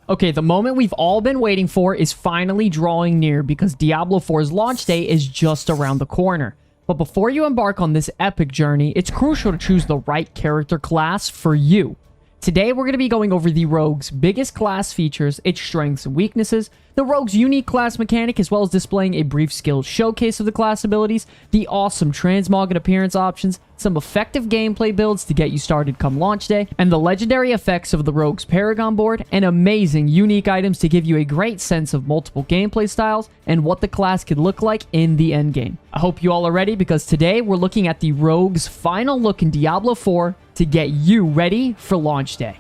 Okay, the moment we've all been waiting for is finally drawing near because Diablo 4's launch day is just around the corner. But before you embark on this epic journey, it's crucial to choose the right character class for you. Today, we're going to be going over the Rogue's biggest class features, its strengths and weaknesses, the Rogue's unique class mechanic, as well as displaying a brief skill showcase of the class abilities, the awesome transmog and appearance options, some effective gameplay builds to get you started come launch day, and the legendary effects of the Rogue's Paragon board, and amazing unique items to give you a great sense of multiple gameplay styles and what the class could look like in the endgame. I hope you all are ready because today we're looking at the Rogue's final look in Diablo 4 to get you ready for launch day.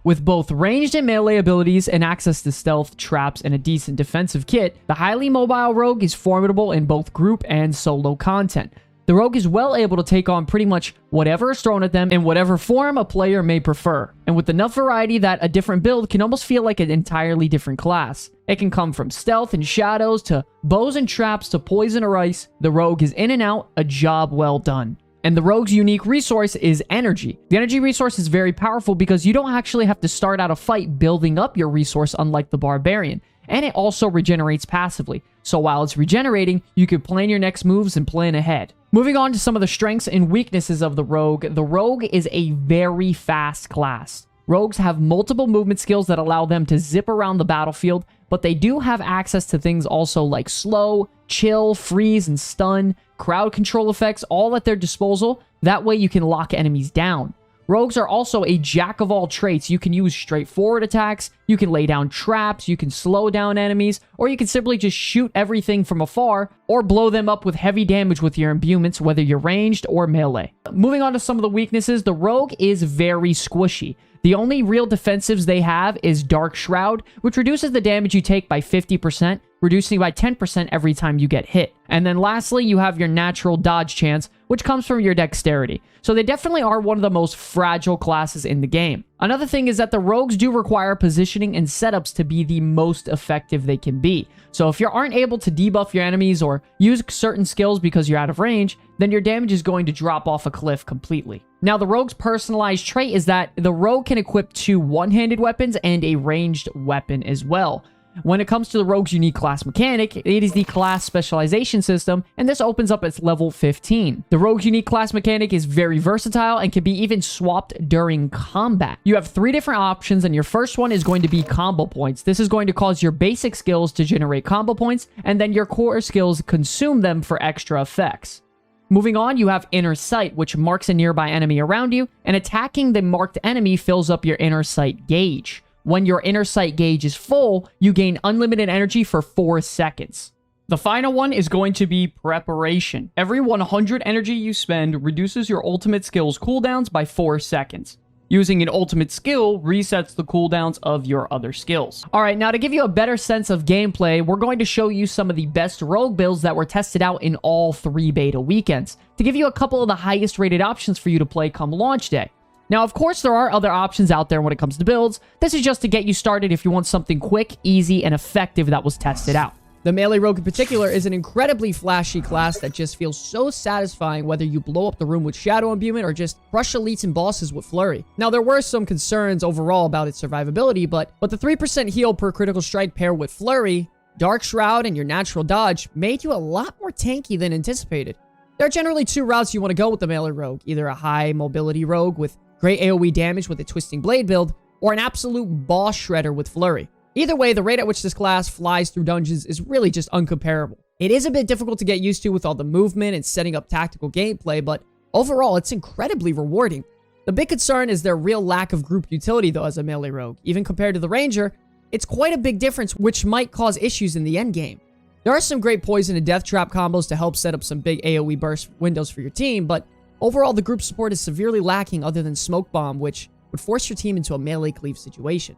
With both ranged and melee abilities and access to stealth, traps, and a decent defensive kit, the highly mobile Rogue is formidable in both group and solo content. The Rogue is well able to take on pretty much whatever is thrown at them in whatever form a player may prefer, and with enough variety that a different build can almost feel like an entirely different class. It can come from stealth and shadows to bows and traps to poison or ice. The Rogue is in and out, a job well done. And the Rogue's unique resource is energy. The energy resource is very powerful because you don't actually have to start out a fight building up your resource unlike the Barbarian. And it also regenerates passively. So while it's regenerating, you can plan your next moves and plan ahead. Moving on to some of the strengths and weaknesses of the Rogue is a very fast class. Rogues have multiple movement skills that allow them to zip around the battlefield, but they do have access to things also like slow, chill, freeze, and stun, crowd control effects, all at their disposal. That way you can lock enemies down. Rogues are also a jack of all trades. You can use straightforward attacks, you can lay down traps, you can slow down enemies, or you can simply just shoot everything from afar or blow them up with heavy damage with your imbuements, whether you're ranged or melee. Moving on to some of the weaknesses, the Rogue is very squishy. The only real defensives they have is Dark Shroud, which reduces the damage you take by 50%, reducing by 10% every time you get hit. And then lastly, you have your natural dodge chance, which comes from your dexterity. So they definitely are one of the most fragile classes in the game. Another thing is that the Rogues do require positioning and setups to be the most effective they can be. So if you aren't able to debuff your enemies or use certain skills because you're out of range, then your damage is going to drop off a cliff completely. Now, the Rogue's personalized trait is that the Rogue can equip 2 one-handed weapons and a ranged weapon as well. When it comes to the Rogue's unique class mechanic, it is the class specialization system, and this opens up at level 15. The Rogue's unique class mechanic is very versatile and can be even swapped during combat. You have 3 different options, and your first one is going to be combo points. This is going to cause your basic skills to generate combo points, and then your core skills consume them for extra effects. Moving on, you have Inner Sight, which marks a nearby enemy around you, and attacking the marked enemy fills up your Inner Sight gauge. When your Inner Sight gauge is full, you gain unlimited energy for 4 seconds. The final one is going to be Preparation. Every 100 energy you spend reduces your ultimate skill's cooldowns by 4 seconds. Using an ultimate skill resets the cooldowns of your other skills. Alright, now to give you a better sense of gameplay, we're going to show you some of the best Rogue builds that were tested out in all 3 beta weekends, to give you a couple of the highest rated options for you to play come launch day. Now, of course, there are other options out there when it comes to builds. This is just to get you started if you want something quick, easy, and effective that was tested out. The Melee Rogue in particular is an incredibly flashy class that just feels so satisfying whether you blow up the room with Shadow Imbuement or just crush elites and bosses with Flurry. Now, there were some concerns overall about its survivability, but the 3% heal per critical strike paired with Flurry, Dark Shroud, and your natural dodge made you a lot more tanky than anticipated. There are generally 2 routes you want to go with the Melee Rogue, either a high mobility Rogue with great AoE damage with a Twisting Blade build, or an absolute boss shredder with Flurry. Either way, the rate at which this class flies through dungeons is really just uncomparable. It is a bit difficult to get used to with all the movement and setting up tactical gameplay, but overall, it's incredibly rewarding. The big concern is their real lack of group utility, though, as a Melee Rogue. Even compared to the Ranger, it's quite a big difference, which might cause issues in the endgame. There are some great poison and death trap combos to help set up some big AoE burst windows for your team, but overall, the group support is severely lacking other than Smoke Bomb, which would force your team into a melee cleave situation.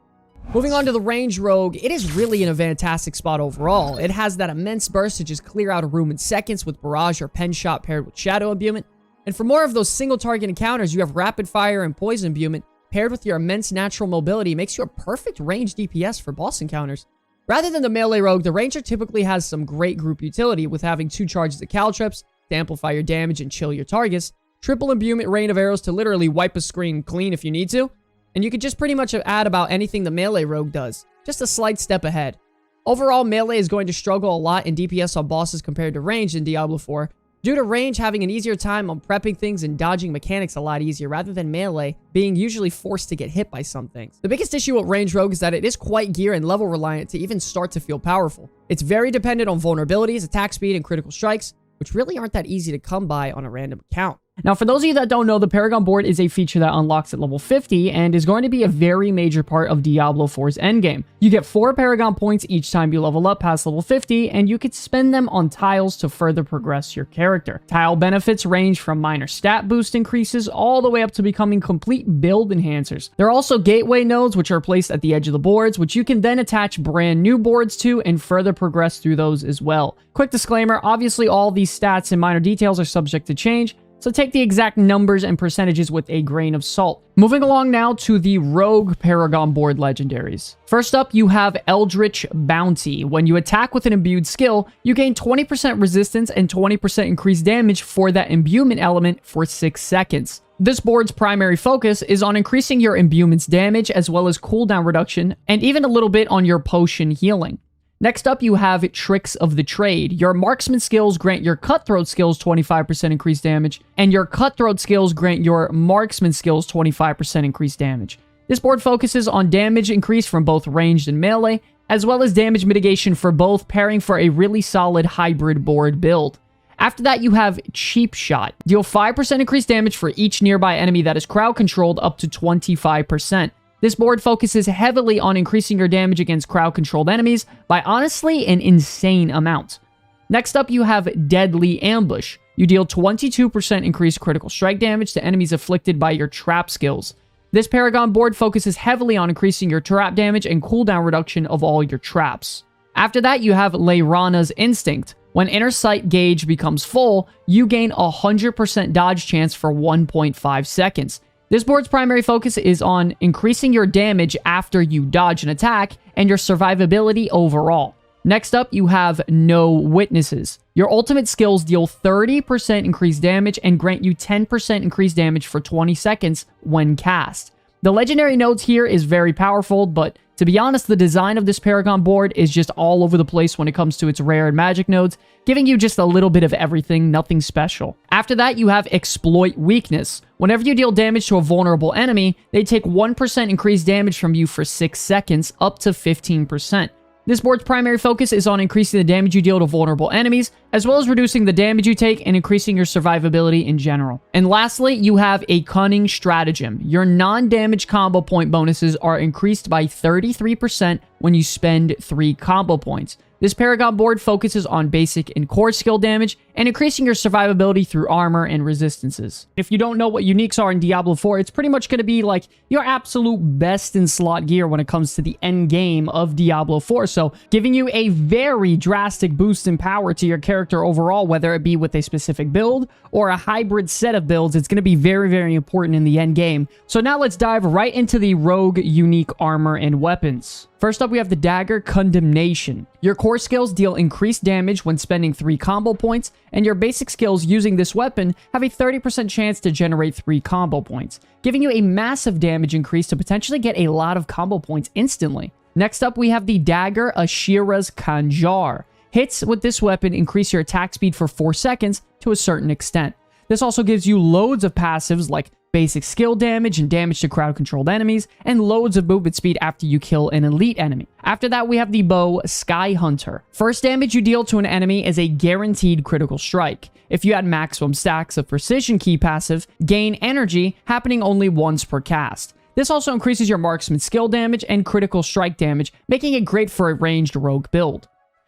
Moving on to the Range Rogue, it is really in a fantastic spot overall. It has that immense burst to just clear out a room in seconds with Barrage or Pen Shot paired with Shadow Imbuement. And for more of those single target encounters, you have Rapid Fire and Poison Imbuement paired with your immense natural mobility makes you a perfect range DPS for boss encounters. Rather than the Melee Rogue, the Ranger typically has some great group utility with having 2 charges of Caltrips to amplify your damage and chill your targets, triple imbuement rain of arrows to literally wipe a screen clean if you need to, and you could just pretty much add about anything the Melee Rogue does. just a slight step ahead. Overall, melee is going to struggle a lot in DPS on bosses compared to range in Diablo 4, due to range having an easier time on prepping things and dodging mechanics a lot easier, rather than melee being usually forced to get hit by some things. The biggest issue with range rogue is that it is quite gear and level reliant to even start to feel powerful. It's very dependent on vulnerabilities, attack speed, and critical strikes, which really aren't that easy to come by on a random account. Now, for those of you that don't know, the Paragon board is a feature that unlocks at level 50 and is going to be a very major part of Diablo 4's endgame. You get 4 Paragon points each time you level up past level 50, and you can spend them on tiles to further progress your character. Tile benefits range from minor stat boost increases all the way up to becoming complete build enhancers. There are also gateway nodes, which are placed at the edge of the boards, which you can then attach brand new boards to and further progress through those as well. Quick disclaimer, obviously all these stats and minor details are subject to change, so take the exact numbers and percentages with a grain of salt. Moving along now to the Rogue Paragon board legendaries. First up, you have Eldritch Bounty. When you attack with an imbued skill, you gain 20% resistance and 20% increased damage for that imbuement element for 6 seconds. This board's primary focus is on increasing your imbuement's damage as well as cooldown reduction, and even a little bit on your potion healing. Next up, you have Tricks of the Trade. Your marksman skills grant your cutthroat skills 25% increased damage, and your cutthroat skills grant your marksman skills 25% increased damage. This board focuses on damage increase from both ranged and melee, as well as damage mitigation for both, pairing for a really solid hybrid board build. After that, you have Cheap Shot. Deal 5% increased damage for each nearby enemy that is crowd controlled up to 25%. This board focuses heavily on increasing your damage against crowd-controlled enemies by honestly an insane amount. Next up, you have Deadly Ambush. You deal 22% increased critical strike damage to enemies afflicted by your trap skills. This Paragon board focuses heavily on increasing your trap damage and cooldown reduction of all your traps. After that, you have Leyrana's Instinct. When inner sight gauge becomes full, you gain a 100% dodge chance for 1.5 seconds. This board's primary focus is on increasing your damage after you dodge an attack and your survivability overall. Next up, you have No Witnesses. Your ultimate skills deal 30% increased damage and grant you 10% increased damage for 20 seconds when cast. The legendary nodes here is very powerful, but to be honest, the design of this Paragon board is just all over the place when it comes to its rare and magic nodes, giving you just a little bit of everything, nothing special. After that, you have Exploit Weakness. Whenever you deal damage to a vulnerable enemy, they take 1% increased damage from you for 6 seconds, up to 15%. This board's primary focus is on increasing the damage you deal to vulnerable enemies, as well as reducing the damage you take and increasing your survivability in general. And lastly, you have a Cunning Stratagem. Your non-damage combo point bonuses are increased by 33% when you spend 3 combo points. This Paragon board focuses on basic and core skill damage and increasing your survivability through armor and resistances. If you don't know what uniques are in Diablo 4, it's pretty much going to be like your absolute best in slot gear when it comes to the end game of Diablo 4. So giving you a very drastic boost in power to your character overall, whether it be with a specific build or a hybrid set of builds, it's going to be very, very important in the end game. So now let's dive right into the rogue unique armor and weapons. First up, we have the Dagger Condemnation. Your core skills deal increased damage when spending 3 combo points, and your basic skills using this weapon have a 30% chance to generate 3 combo points, giving you a massive damage increase to potentially get a lot of combo points instantly. Next up, we have the Dagger Ashira's Kanjar. Hits with this weapon increase your attack speed for 4 seconds to a certain extent. This also gives you loads of passives like basic skill damage and damage to crowd-controlled enemies, and loads of movement speed after you kill an elite enemy. After that, we have the bow Sky Hunter. First damage you deal to an enemy is a guaranteed critical strike. If you add maximum stacks of precision key passive, gain energy, happening only once per cast. This also increases your marksman skill damage and critical strike damage, making it great for a ranged rogue build.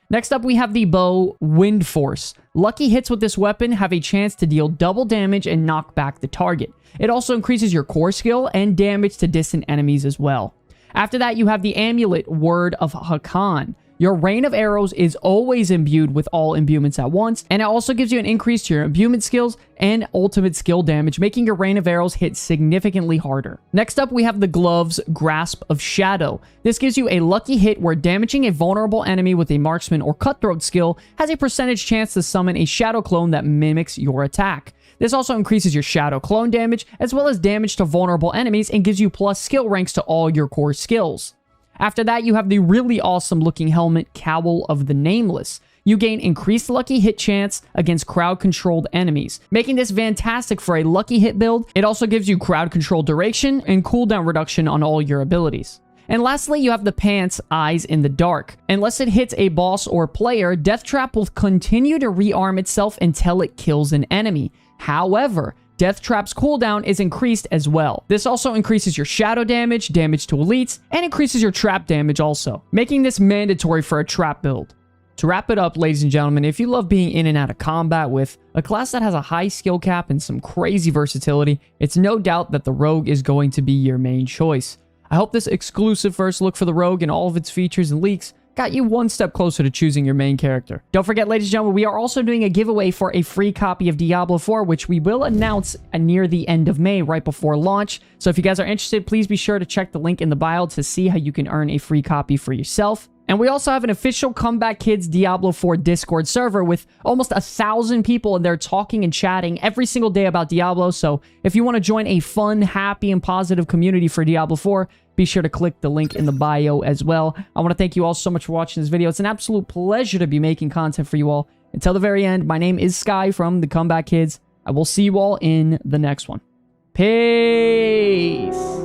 Next up, we have the bow Wind Force. Lucky hits with this weapon have a chance to deal double damage and knock back the target. It also increases your core skill and damage to distant enemies as well. After that, you have the amulet Word of Hakan. Your rain of arrows is always imbued with all imbuements at once, and it also gives you an increase to your imbuement skills and ultimate skill damage, making your rain of arrows hit significantly harder. Next up, we have the gloves Grasp of Shadow. This gives you a lucky hit where damaging a vulnerable enemy with a marksman or cutthroat skill has a percentage chance to summon a shadow clone that mimics your attack. This also increases your shadow clone damage, as well as damage to vulnerable enemies, and gives you plus skill ranks to all your core skills. After that, you have the really awesome looking helmet, Cowl of the Nameless. You gain increased lucky hit chance against crowd-controlled enemies, making this fantastic for a lucky hit build. It also gives you crowd control duration and cooldown reduction on all your abilities. And lastly, you have the pants, Eyes in the Dark. Unless it hits a boss or player, Death Trap will continue to rearm itself until it kills an enemy. However, Death Trap's cooldown is increased as well. This also increases your shadow damage, damage to elites, and increases your trap damage also, making this mandatory for a trap build. To wrap it up, ladies and gentlemen, if you love being in and out of combat with a class that has a high skill cap and some crazy versatility, it's no doubt that the Rogue is going to be your main choice. I hope this exclusive first look for the Rogue and all of its features and leaks got you one step closer to choosing your main character. Don't forget, ladies and gentlemen, we are also doing a giveaway for a free copy of Diablo 4, which we will announce near the end of May, right before launch. So if you guys are interested, please be sure to check the link in the bio to see how you can earn a free copy for yourself. And we also have an official Comeback Kids Diablo 4 Discord server with almost 1,000 people in there talking and chatting every single day about Diablo. So if you want to join a fun, happy, and positive community for Diablo 4, be sure to click the link in the bio as well. I want to thank you all so much for watching this video. It's an absolute pleasure to be making content for you all. Until the very end, my name is Sky from the Comeback Kids. I will see you all in the next one. Peace!